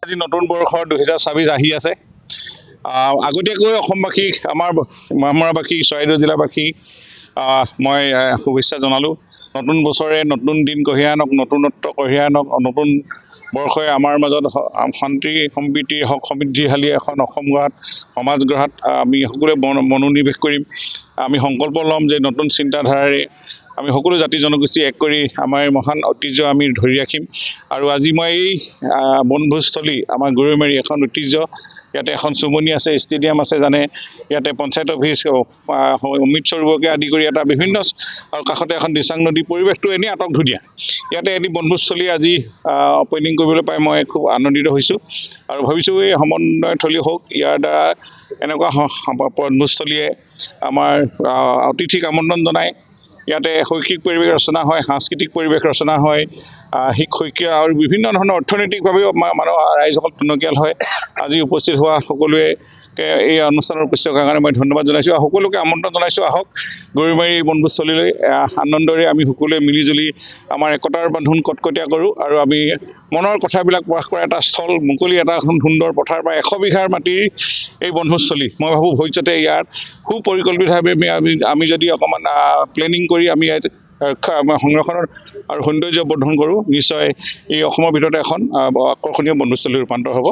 আজি নতুন বৰ্ষৰ 2026 আহি আছে। আগতীয়াকৈ অসমবাসী মামৰাবাসী চৰাইদেউ জিলাবাসী মই শুভেচ্ছা জনালোঁ। নতুন বছৰে নতুন দিন কঢ়িয়াই আনক, নতুনত্ব কঢ়িয়াই আনক। নতুন বৰ্ষই আমাৰ মাজত শান্তি সম্প্ৰীতি হওক, সমৃদ্ধিশালী এখন অসম গঢ়াত, সমাজ গঢ়াত আমি সকলোৱে মনোনিৱেশ কৰিম। আমি সংকল্প ল'ম যে নতুন চিন্তাধাৰাৰে আমি সকলো জাতি জনগোষ্ঠী এক কৰি আমাৰ মহান ঐতিহ্য আমি ধৰি ৰাখিম। আৰু আজি মই এই বনভোজস্থলী আমাৰ গৰৈমাৰী এখন ঐতিহ্য, ইয়াতে এখন চুমনি আছে, ষ্টেডিয়াম আছে, জানে ইয়াতে পঞ্চায়ত অফিচ, অমৃত সৰোবৰকে আদি কৰি এটা বিভিন্ন, আৰু কাষতে এখন দিচাং নদী, পৰিৱেশটো এনেই আটক ধুনীয়া। ইয়াতে এটি বনভোজস্থলী আজি অপেনিং কৰিবলৈ পাই মই খুব আনন্দিত হৈছোঁ আৰু ভাবিছোঁ এই সমন্বয়স্থলী হওক, ইয়াৰ দ্বাৰা এনেকুৱা বনভোজস্থলীয়ে আমাৰ অতিথিক আমন্ত্ৰণ জনায়। ইয়াতে শৈক্ষিক পৰিৱেশ ৰচনা হয়, সাংস্কৃতিক পৰিৱেশ ৰচনা হয়, শৈক্ষিক আৰু বিভিন্ন ধৰণৰ অৰ্থনৈতিকভাৱেও মানুহ ৰাইজসকল টনকিয়াল হয়। আজি উপস্থিত হোৱা সকলোৱে এই অনুষ্ঠানত উপস্থিত হোৱাৰ কাৰণে মই ধন্যবাদ জনাইছোঁ আৰু সকলোকে আমন্ত্ৰণ জনাইছোঁ, আহক গৰৈমাৰী বনভোজস্থলীলৈ। আনন্দৰে আমি সকলোৱে মিলিজুলি আমাৰ একতাৰ বান্ধোন কটকটীয়া কৰোঁ আৰু আমি মনৰ কথাবিলাক প্ৰকাশ কৰা এটা স্থল, মুকলি এটা সুন্দৰ পথাৰ বা 100 বিঘাৰ মাটিৰ এই বনভোজস্থলী। মই ভাবোঁ ভৱিষ্যতে ইয়াত সুপৰিকল্পিতভাৱে আমি যদি অকণমান প্লেনিং কৰি আমি ইয়াত সংৰক্ষণৰ আৰু সৌন্দৰ্য বৰ্ধন কৰোঁ, নিশ্চয় এই অসমৰ ভিতৰতে এখন আকৰ্ষণীয় বনভোজস্থলী ৰূপান্তৰ হ'ব।